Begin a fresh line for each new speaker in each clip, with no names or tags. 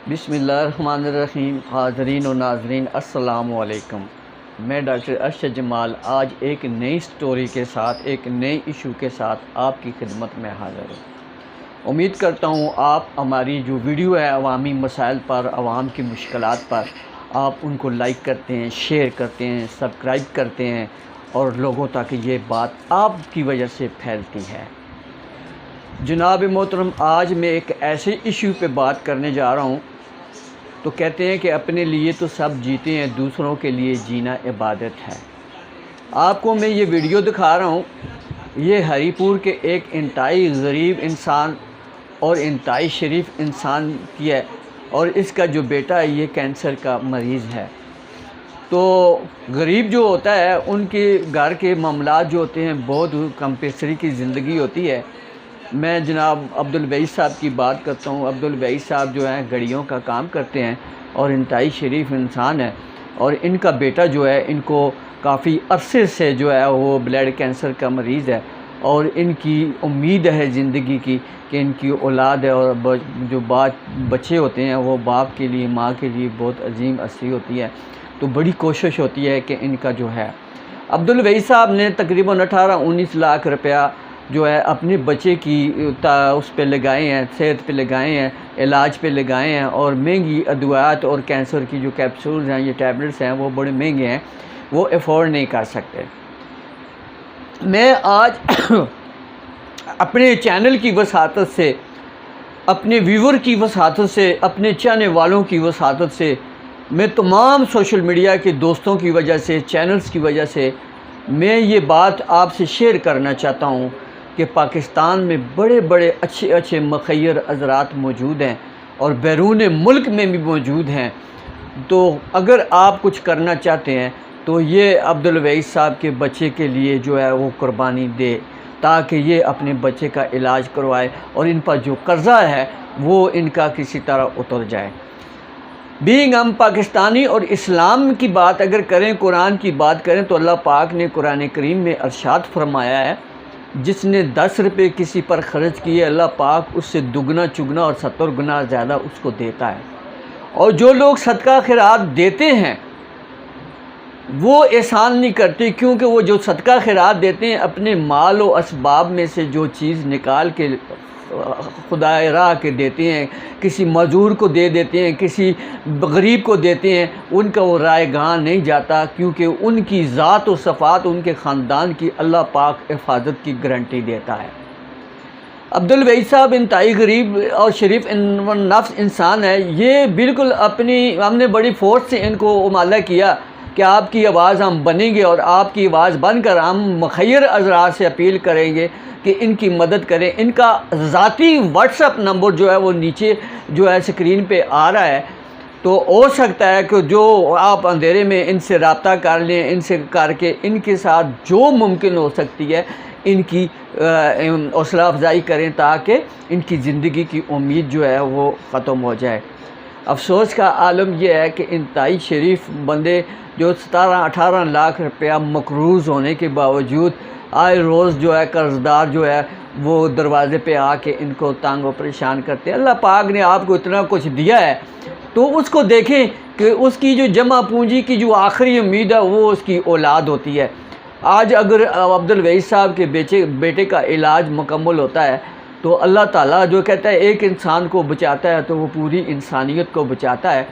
بسم اللہ الرحمن الرحیم۔ حاضرین و ناظرین السلام علیکم۔ میں ڈاکٹر ارشد جمال آج ایک نئی سٹوری کے ساتھ، ایک نئے ایشو کے ساتھ آپ کی خدمت میں حاضر ہوں۔ امید کرتا ہوں آپ ہماری جو ویڈیو ہے عوامی مسائل پر، عوام کی مشکلات پر، آپ ان کو لائک کرتے ہیں، شیئر کرتے ہیں، سبسکرائب کرتے ہیں اور لوگوں تک یہ بات آپ کی وجہ سے پھیلتی ہے۔ جناب محترم، آج میں ایک ایسے ایشو پہ بات کرنے جا رہا ہوں۔ تو کہتے ہیں کہ اپنے لیے تو سب جیتے ہیں، دوسروں کے لیے جینا عبادت ہے۔ آپ کو میں یہ ویڈیو دکھا رہا ہوں، یہ ہری پور کے ایک انتہائی غریب انسان اور انتہائی شریف انسان کی ہے، اور اس کا جو بیٹا ہے یہ کینسر کا مریض ہے۔ تو غریب جو ہوتا ہے ان کے گھر کے معاملات جو ہوتے ہیں بہت کمپلسری کی زندگی ہوتی ہے۔ میں جناب عبدالوہی صاحب کی بات کرتا ہوں۔ عبدالوہی صاحب جو ہیں گھڑیوں کا کام کرتے ہیں اور انتہائی شریف انسان ہے، اور ان کا بیٹا جو ہے ان کو کافی عرصے سے جو ہے وہ بلیڈ کینسر کا مریض ہے، اور ان کی امید ہے زندگی کی کہ ان کی اولاد ہے، اور جو بچے ہوتے ہیں وہ باپ کے لیے، ماں کے لیے بہت عظیم ہستی ہوتی ہے۔ تو بڑی کوشش ہوتی ہے کہ ان کا جو ہے عبدالوہی صاحب نے تقریباً 18-19 لاکھ روپیہ جو ہے اپنے بچے کی اس پہ لگائے ہیں، صحت پہ لگائے ہیں، علاج پہ لگائے ہیں، اور مہنگی ادویات اور کینسر کی جو کیپسولز ہیں، یہ ٹیبلٹس ہیں، وہ بڑے مہنگے ہیں، وہ افورڈ نہیں کر سکتے۔ میں آج اپنے چینل کی وساطت سے، اپنے ویور کی وساطت سے، اپنے چاہنے والوں کی وساطت سے، میں تمام سوشل میڈیا کے دوستوں کی وجہ سے، چینلز کی وجہ سے میں یہ بات آپ سے شیئر کرنا چاہتا ہوں کہ پاکستان میں بڑے بڑے اچھے مخیر حضرات موجود ہیں، اور بیرون ملک میں بھی موجود ہیں۔ تو اگر آپ کچھ کرنا چاہتے ہیں تو یہ عبدالوہی صاحب کے بچے کے لیے جو ہے وہ قربانی دے، تاکہ یہ اپنے بچے کا علاج کروائے اور ان پر جو قرضہ ہے وہ ان کا کسی طرح اتر جائے۔ بینگ ہم پاکستانی اور اسلام کی بات اگر کریں، قرآن کی بات کریں، تو اللہ پاک نے قرآن کریم میں ارشاد فرمایا ہے، جس نے 10 روپے کسی پر خرچ کیے اللہ پاک اس سے دگنا چگنا اور 70 گنا زیادہ اس کو دیتا ہے۔ اور جو لوگ صدقہ خیرات دیتے ہیں وہ احسان نہیں کرتے، کیونکہ وہ جو صدقہ خیرات دیتے ہیں اپنے مال و اسباب میں سے جو چیز نکال کے خدا راہ کے دیتے ہیں، کسی معذور کو دے دیتے ہیں، کسی غریب کو دیتے ہیں، ان کا وہ رائے گاہ نہیں جاتا، کیونکہ ان کی ذات و صفات، ان کے خاندان کی اللہ پاک حفاظت کی گارنٹی دیتا ہے۔ عبدالوہی صاحب انتہائی غریب اور شریف نفس انسان ہے۔ یہ بالکل ہم نے بڑی فورس سے ان کو امادہ کیا کہ آپ کی آواز ہم بنیں گے، اور آپ کی آواز بن کر ہم مخیر حضرات سے اپیل کریں گے کہ ان کی مدد کریں۔ ان کا ذاتی واٹس ایپ نمبر جو ہے وہ نیچے جو ہے سکرین پہ آ رہا ہے، تو ہو سکتا ہے کہ جو آپ اندھیرے میں ان سے رابطہ کر لیں، ان سے کر کے ان کے ساتھ جو ممکن ہو سکتی ہے ان کی حوصلہ افزائی کریں، تاکہ ان کی زندگی کی امید جو ہے وہ ختم ہو جائے۔ افسوس کا عالم یہ ہے کہ انتہائی شریف بندے جو 17-18 لاکھ روپیہ مقروض ہونے کے باوجود آئے روز جو ہے قرضدار جو ہے وہ دروازے پہ آ کے ان کو تنگ و پریشان کرتے ہیں۔ اللہ پاک نے آپ کو اتنا کچھ دیا ہے تو اس کو دیکھیں کہ اس کی جو جمع پونجی کی جو آخری امید ہے وہ اس کی اولاد ہوتی ہے۔ آج اگر عبدالوہی صاحب کے بیٹے کا علاج مکمل ہوتا ہے تو اللہ تعالیٰ جو کہتا ہے ایک انسان کو بچاتا ہے تو وہ پوری انسانیت کو بچاتا ہے۔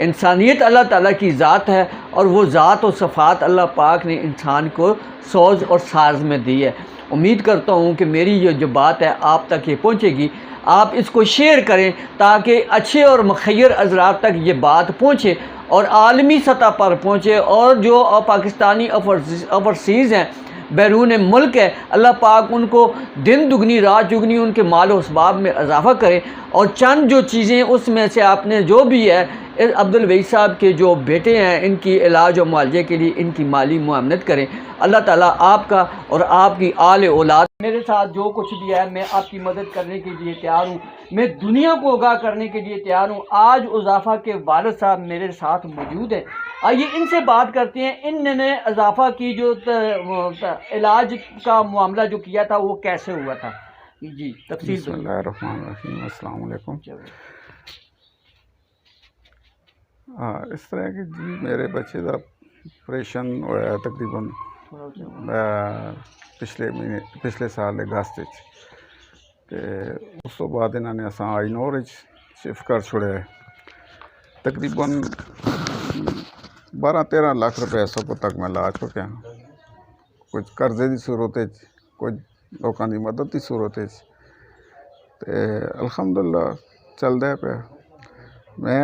انسانیت اللہ تعالیٰ کی ذات ہے، اور وہ ذات و صفات اللہ پاک نے انسان کو سوز اور ساز میں دی ہے۔ امید کرتا ہوں کہ میری یہ جو بات ہے آپ تک یہ پہنچے گی۔ آپ اس کو شیئر کریں تاکہ اچھے اور مخیر حضرات تک یہ بات پہنچے اور عالمی سطح پر پہنچے، اور جو پاکستانی اوورسیز ہیں، بیرون ملک ہے، اللہ پاک ان کو دن دگنی رات چگنی ان کے مال و اسباب میں اضافہ کرے، اور چند جو چیزیں اس میں سے آپ نے جو بھی ہے عبدالوہی صاحب کے جو بیٹے ہیں ان کی علاج و معالجے کے لیے ان کی مالی معاونت کریں۔ اللہ تعالیٰ آپ کا اور آپ کی آل اولاد میرے ساتھ جو کچھ بھی ہے میں آپ کی مدد کرنے کے لیے تیار ہوں، میں دنیا کو آگاہ کرنے کے لیے تیار ہوں۔ آج اضافہ کے والد صاحب میرے ساتھ موجود ہیں، آئیے ان سے بات کرتے ہیں۔ ان نے اضافہ کی جو علاج کا معاملہ جو کیا تھا وہ کیسے ہوا تھا؟ جی تفصیل
بسم اللہ الرحمن الرحیم۔ السلام علیکم۔ ہاں اس طرح کہ جی میرے بچے کا ਆਪਰੇਸ਼ਨ ਹੋਇਆ ਤਕਰੀਬਨ ਪਿਛਲੇ ਸਾਲ ਅਗਸਤ ਵਿੱਚ ਅਤੇ ਉਸ ਤੋਂ ਬਾਅਦ ਇਹਨਾਂ ਨੇ ਅਸਾਂ ਆਈਨੌਰ ਵਿੱਚ ਸ਼ਿਫਟ ਕਰ ਛੋੜਿਆ ਤਕਰੀਬਨ 12-13 ਲੱਖ ਰੁਪਏ ਇਸ ਵਕਤ ਤੱਕ ਮੈਂ ਲਾ ਚੁੱਕਿਆ ਕੁਝ ਕਰਜ਼ੇ ਦੀ ਸੂਰਤ ਵਿੱਚ ਕੁਝ ਲੋਕਾਂ ਦੀ ਮਦਦ ਦੀ ਸੂਰਤ ਵਿੱਚ ਅਤੇ ਅਲਹਮਦੁਲਿਲਾ ਚੱਲਦਾ ਪਿਆ ਮੈਂ